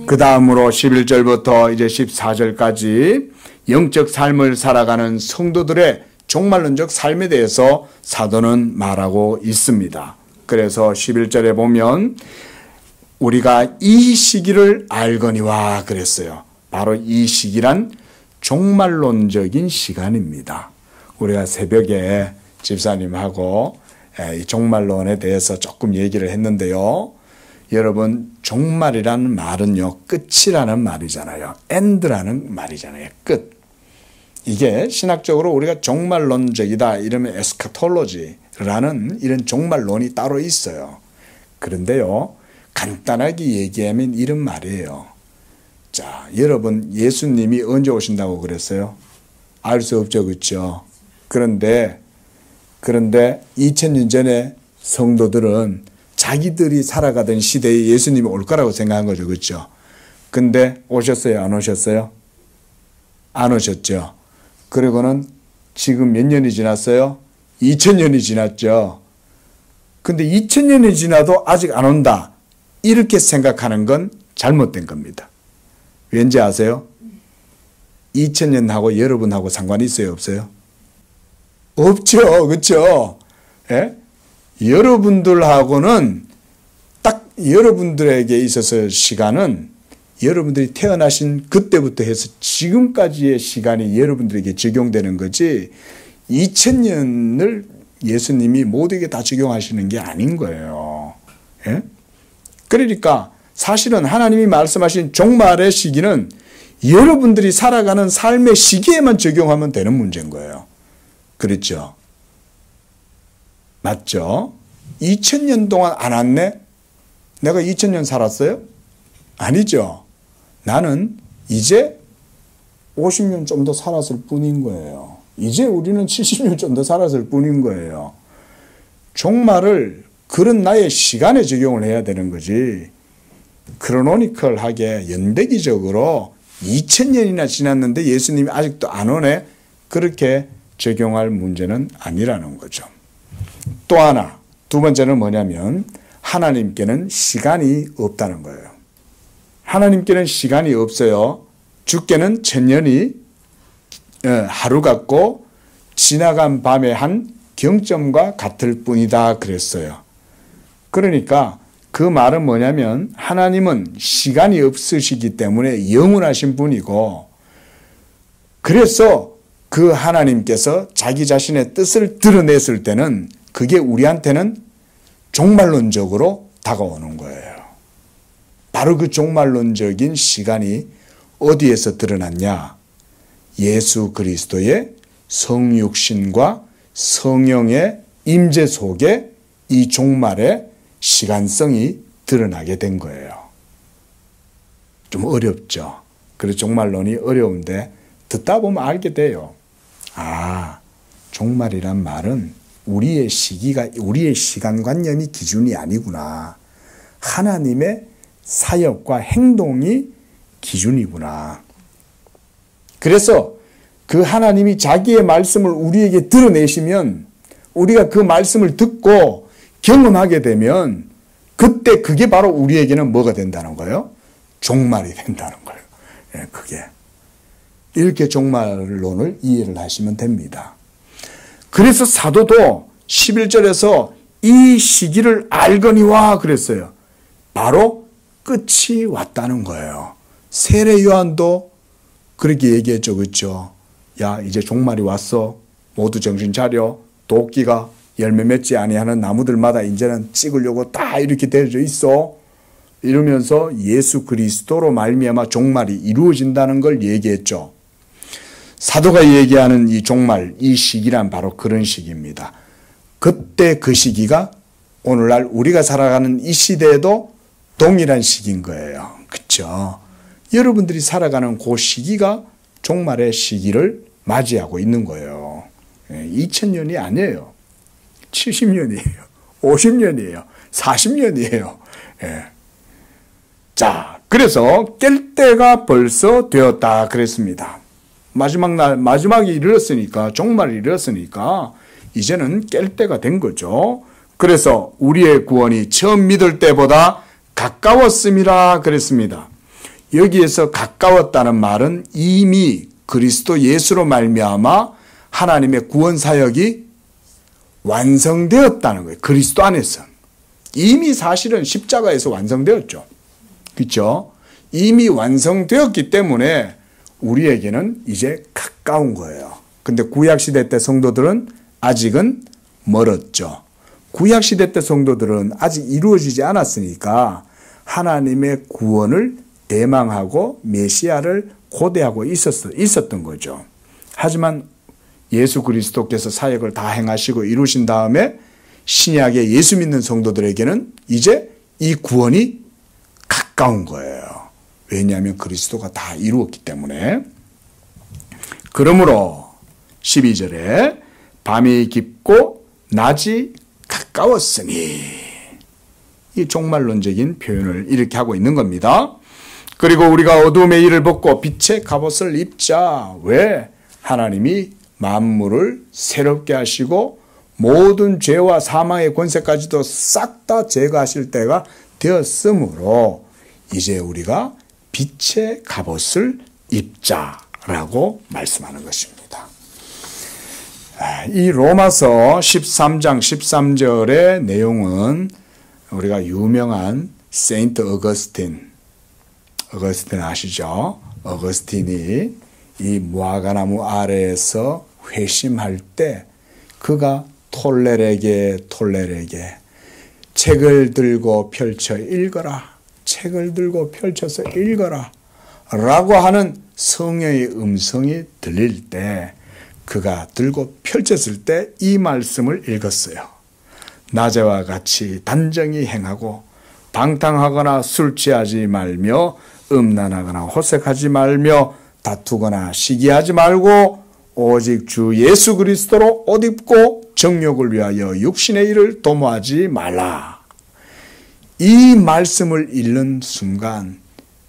그 다음으로 11절부터 이제 14절까지 영적 삶을 살아가는 성도들의 종말론적 삶에 대해서 사도는 말하고 있습니다. 그래서 11절에 보면 우리가 이 시기를 알거니와 그랬어요. 바로 이 시기란 종말론적인 시간입니다. 우리가 새벽에 집사님하고 이 종말론에 대해서 조금 얘기를 했는데요. 여러분, 종말이라는 말은요, 끝이라는 말이잖아요. end라는 말이잖아요. 끝. 이게 신학적으로 우리가 종말론적이다 이러면 에스카톨로지라는 이런 종말론이 따로 있어요. 그런데요, 간단하게 얘기하면 이런 말이에요. 자, 여러분, 예수님이 언제 오신다고 그랬어요? 알 수 없죠, 그렇죠? 그런데 2000년 전에 성도들은 자기들이 살아가던 시대에 예수님이 올 거라고 생각한 거죠, 그렇죠? 근데 오셨어요, 안 오셨어요? 안 오셨죠. 그리고는 지금 몇 년이 지났어요? 2000년이 지났죠. 근데 2000년이 지나도 아직 안 온다. 이렇게 생각하는 건 잘못된 겁니다. 왠지 아세요? 2000년하고 여러분하고 상관이 있어요, 없어요? 없죠. 그렇죠? 예? 여러분들하고는 딱 여러분들에게 있어서 시간은 여러분들이 태어나신 그때부터 해서 지금까지의 시간이 여러분들에게 적용되는 거지 2000년을 예수님이 모두에게 다 적용하시는 게 아닌 거예요. 예? 그러니까 사실은 하나님이 말씀하신 종말의 시기는 여러분들이 살아가는 삶의 시기에만 적용하면 되는 문제인 거예요. 그렇죠? 맞죠? 2000년 동안 안 왔네? 내가 2000년 살았어요? 아니죠. 나는 이제 50년 좀 더 살았을 뿐인 거예요. 이제 우리는 70년 좀 더 살았을 뿐인 거예요. 종말을 그런 나의 시간에 적용을 해야 되는 거지. 크로노니컬하게 연대기적으로 2000년이나 지났는데 예수님이 아직도 안 오네? 그렇게 적용할 문제는 아니라는 거죠. 또 하나, 두 번째는 뭐냐면 하나님께는 시간이 없다는 거예요. 하나님께는 시간이 없어요. 주께는 천년이 하루 같고 지나간 밤의 한 경점과 같을 뿐이다 그랬어요. 그러니까 그 말은 뭐냐면 하나님은 시간이 없으시기 때문에 영원하신 분이고, 그래서 그 하나님께서 자기 자신의 뜻을 드러냈을 때는 그게 우리한테는 종말론적으로 다가오는 거예요. 바로 그 종말론적인 시간이 어디에서 드러났냐? 예수 그리스도의 성육신과 성령의 임재 속에 이 종말의 시간성이 드러나게 된 거예요. 좀 어렵죠. 그래서 종말론이 어려운데 듣다 보면 알게 돼요. 아, 종말이란 말은 우리의 시간관념이 기준이 아니구나. 하나님의 사역과 행동이 기준이구나. 그래서 그 하나님이 자기의 말씀을 우리에게 드러내시면 우리가 그 말씀을 듣고 경험하게 되면 그때 그게 바로 우리에게는 뭐가 된다는 거예요? 종말이 된다는 거예요. 예, 그게. 이렇게 종말론을 이해를 하시면 됩니다. 그래서 사도도 11절에서 이 시기를 알거니와 그랬어요. 바로 끝이 왔다는 거예요. 세례 요한도 그렇게 얘기했죠. 그렇죠? 야, 이제 종말이 왔어. 모두 정신 차려. 도끼가 열매 맺지 아니하는 나무들마다 이제는 찍으려고 다 이렇게 되어져 있어. 이러면서 예수 그리스도로 말미암아 종말이 이루어진다는 걸 얘기했죠. 사도가 얘기하는 이 종말, 이 시기란 바로 그런 시기입니다. 그때 그 시기가 오늘날 우리가 살아가는 이 시대에도 동일한 시기인 거예요. 그렇죠? 여러분들이 살아가는 그 시기가 종말의 시기를 맞이하고 있는 거예요. 2000년이 아니에요. 70년이에요. 50년이에요. 40년이에요. 예. 자, 그래서 깰 때가 벌써 되었다 그랬습니다. 마지막이 이르렀으니까, 종말이 이르렀으니까 이제는 깰 때가 된 거죠. 그래서 우리의 구원이 처음 믿을 때보다 가까웠음이라 그랬습니다. 여기에서 가까웠다는 말은 이미 그리스도 예수로 말미암아 하나님의 구원 사역이 완성되었다는 거예요. 그리스도 안에서. 이미 사실은 십자가에서 완성되었죠. 그렇죠? 이미 완성되었기 때문에 우리에게는 이제 가까운 거예요. 근데 구약시대 때 성도들은 아직은 멀었죠. 구약시대 때 성도들은 아직 이루어지지 않았으니까 하나님의 구원을 대망하고 메시아를 고대하고 있었던 거죠. 하지만 예수 그리스도께서 사역을 다 행하시고 이루신 다음에 신약의 예수 믿는 성도들에게는 이제 이 구원이 가까운 거예요. 왜냐하면 그리스도가 다 이루었기 때문에. 그러므로 12절에 밤이 깊고 낮이 가까웠으니, 이 종말론적인 표현을 이렇게 하고 있는 겁니다. 그리고 우리가 어두움의 일을 벗고 빛의 갑옷을 입자. 왜? 하나님이 만물을 새롭게 하시고 모든 죄와 사망의 권세까지도 싹 다 제거하실 때가 되었으므로 이제 우리가 빛의 갑옷을 입자라고 말씀하는 것입니다. 이 로마서 13장 13절의 내용은 우리가 유명한 세인트 어거스틴 아시죠? 어거스틴이 이 무화과나무 아래에서 회심할 때 그가 톨레에게 책을 들고 펼쳐 읽어라. 책을 들고 펼쳐서 읽어라. 라고 하는 성령의 음성이 들릴 때 그가 들고 펼쳤을 때 이 말씀을 읽었어요. 낮에와 같이 단정히 행하고 방탕하거나 술 취하지 말며 음란하거나 호색하지 말며 다투거나 시기하지 말고 오직 주 예수 그리스도로 옷 입고 정욕을 위하여 육신의 일을 도모하지 말라. 이 말씀을 읽는 순간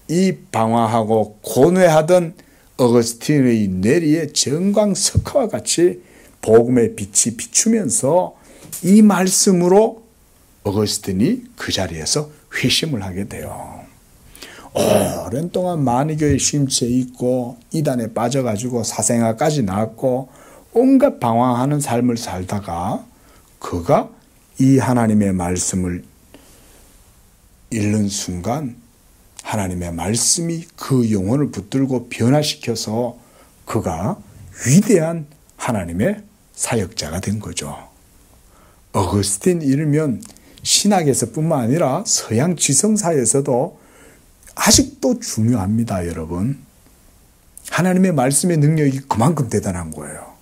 이 방황하고 고뇌하던 어거스틴의 뇌리에 정광석화와 같이 복음의 빛이 비추면서 이 말씀으로 어거스틴이 그 자리에서 회심을 하게 돼요. 오랜 동안 만이교에 심취해 있고 이단에 빠져가지고 사생아까지 낳았고 온갖 방황하는 삶을 살다가 그가 이 하나님의 말씀을 읽는 순간 하나님의 말씀이 그 영혼을 붙들고 변화시켜서 그가 위대한 하나님의 사역자가 된 거죠. 어거스틴 이르면 신학에서뿐만 아니라 서양 지성사에서도 아직도 중요합니다, 여러분. 하나님의 말씀의 능력이 그만큼 대단한 거예요.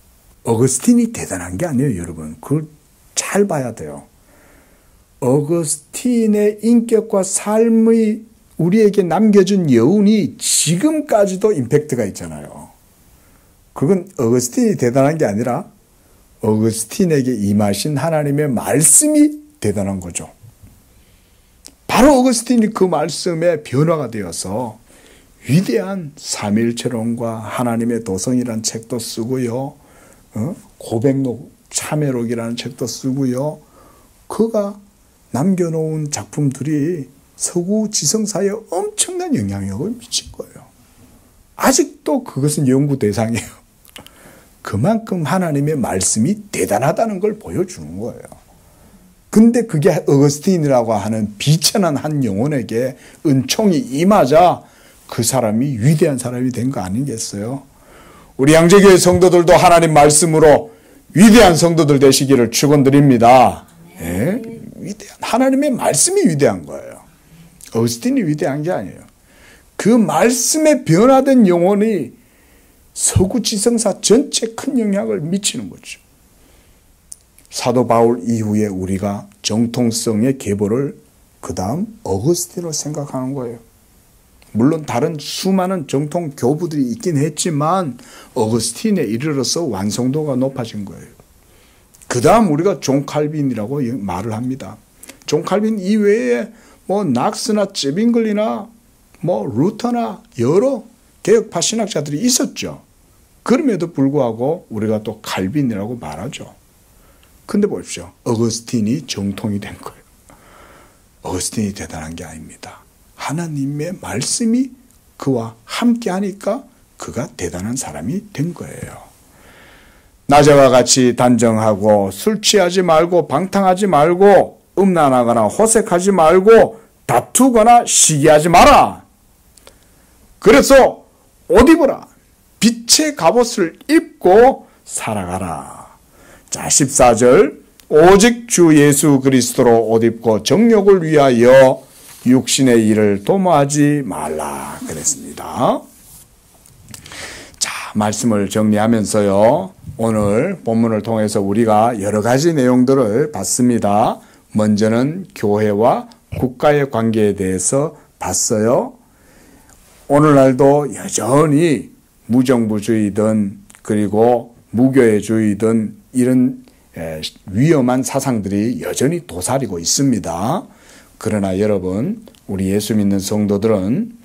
어거스틴이 대단한 게 아니에요, 여러분. 그걸 잘 봐야 돼요. 어거스틴의 인격과 삶의 우리에게 남겨준 여운이 지금까지도 임팩트가 있잖아요. 그건 어거스틴이 대단한 게 아니라 어거스틴에게 임하신 하나님의 말씀이 대단한 거죠. 바로 어거스틴이 그 말씀에 변화가 되어서 위대한 삼일체론과 하나님의 도성이라는 책도 쓰고요. 고백록, 참회록이라는 책도 쓰고요. 그가 남겨놓은 작품들이 서구 지성사에 엄청난 영향력을 미친 거예요. 아직도 그것은 연구 대상이에요. 그만큼 하나님의 말씀이 대단하다는 걸 보여주는 거예요. 근데 그게 어거스틴이라고 하는 비천한 한 영혼에게 은총이 임하자 그 사람이 위대한 사람이 된 거 아니겠어요? 우리 양재교회 성도들도 하나님 말씀으로 위대한 성도들 되시기를 축원드립니다. 예? 위대한 하나님의 말씀이 위대한 거예요. 어거스틴이 위대한 게 아니에요. 그 말씀에 변화된 영혼이 서구 지성사 전체 큰 영향을 미치는 거죠. 사도 바울 이후에 우리가 정통성의 계보를 그 다음 어거스틴으로 생각하는 거예요. 물론 다른 수많은 정통 교부들이 있긴 했지만 어거스틴에 이르러서 완성도가 높아진 거예요. 그 다음 우리가 존 칼빈이라고 말을 합니다. 존 칼빈 이외에 뭐 낙스나 쯔빙글이나 뭐 루터나 여러 개혁파 신학자들이 있었죠. 그럼에도 불구하고 우리가 또 칼빈이라고 말하죠. 근데 보십시오. 어거스틴이 정통이 된 거예요. 어거스틴이 대단한 게 아닙니다. 하나님의 말씀이 그와 함께 하니까 그가 대단한 사람이 된 거예요. 낮에와 같이 단정하고 술 취하지 말고 방탕하지 말고 음란하거나 호색하지 말고 다투거나 시기하지 마라. 그래서 옷 입어라. 빛의 갑옷을 입고 살아가라. 자, 14절 오직 주 예수 그리스도로 옷 입고 정욕을 위하여 육신의 일을 도모하지 말라 그랬습니다. 자, 말씀을 정리하면서요. 오늘 본문을 통해서 우리가 여러 가지 내용들을 봤습니다. 먼저는 교회와 국가의 관계에 대해서 봤어요. 오늘날도 여전히 무정부주의든 그리고 무교회주의든 이런 위험한 사상들이 여전히 도사리고 있습니다. 그러나 여러분, 우리 예수 믿는 성도들은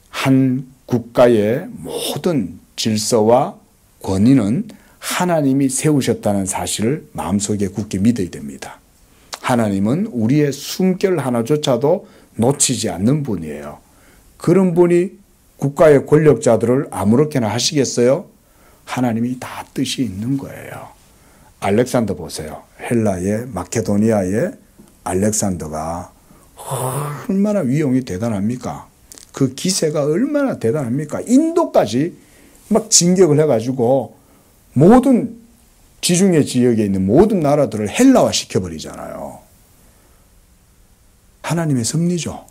한 국가의 모든 질서와 권위는 하나님이 세우셨다는 사실을 마음속에 굳게 믿어야 됩니다. 하나님은 우리의 숨결 하나조차도 놓치지 않는 분이에요. 그런 분이 국가의 권력자들을 아무렇게나 하시겠어요? 하나님이 다 뜻이 있는 거예요. 알렉산더 보세요. 헬라의 마케도니아의 알렉산더가 얼마나 위용이 대단합니까? 그 기세가 얼마나 대단합니까? 인도까지 막 진격을 해가지고 모든 지중해 지역에 있는 모든 나라들을 헬라화 시켜버리잖아요. 하나님의 섭리죠.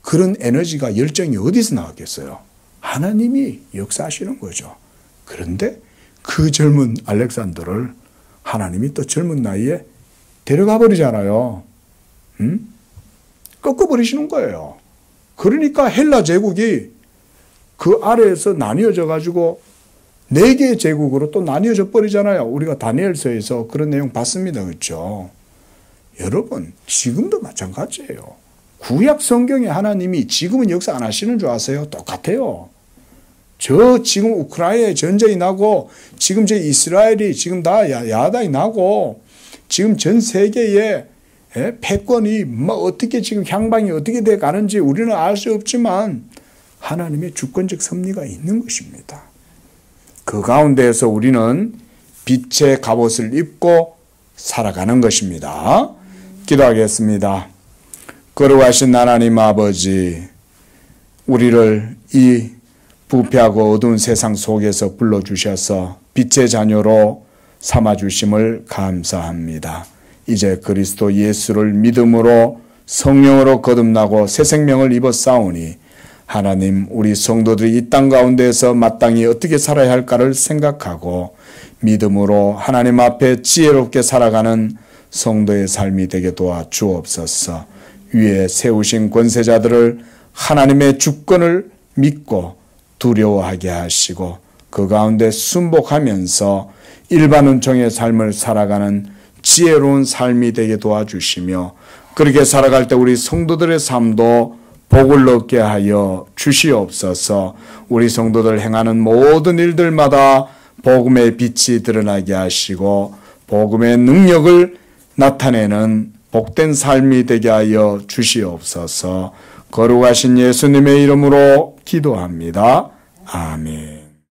그런 에너지가 열정이 어디서 나왔겠어요? 하나님이 역사하시는 거죠. 그런데 그 젊은 알렉산더를 하나님이 또 젊은 나이에 데려가 버리잖아요. 꺾어버리시는 거예요. 그러니까 헬라 제국이 그 아래에서 나뉘어져 가지고 4개의 제국으로 또 나뉘어져 버리잖아요. 우리가 다니엘서에서 그런 내용 봤습니다. 그렇죠? 여러분, 지금도 마찬가지예요. 구약 성경에 하나님이 지금은 역사 안 하시는 줄 아세요? 똑같아요. 지금 우크라이나에 전쟁이 나고, 지금 이스라엘이 지금 다 야당이 나고, 지금 전 세계에 패권이 어떻게 지금 향방이 어떻게 돼 가는지 우리는 알 수 없지만 하나님의 주권적 섭리가 있는 것입니다. 그 가운데에서 우리는 빛의 갑옷을 입고 살아가는 것입니다. 기도하겠습니다. 거룩하신 하나님 아버지, 우리를 이 부패하고 어두운 세상 속에서 불러주셔서 빛의 자녀로 삼아주심을 감사합니다. 이제 그리스도 예수를 믿음으로 성령으로 거듭나고 새 생명을 입어 싸우니 하나님, 우리 성도들이 이 땅 가운데에서 마땅히 어떻게 살아야 할까를 생각하고 믿음으로 하나님 앞에 지혜롭게 살아가는 성도의 삶이 되게 도와주옵소서. 위에 세우신 권세자들을 하나님의 주권을 믿고 두려워하게 하시고 그 가운데 순복하면서 일반 은총의 삶을 살아가는 지혜로운 삶이 되게 도와주시며, 그렇게 살아갈 때 우리 성도들의 삶도 복을 얻게 하여 주시옵소서. 우리 성도들 행하는 모든 일들마다 복음의 빛이 드러나게 하시고 복음의 능력을 나타내는 복된 삶이 되게 하여 주시옵소서. 거룩하신 예수님의 이름으로 기도합니다. 아멘.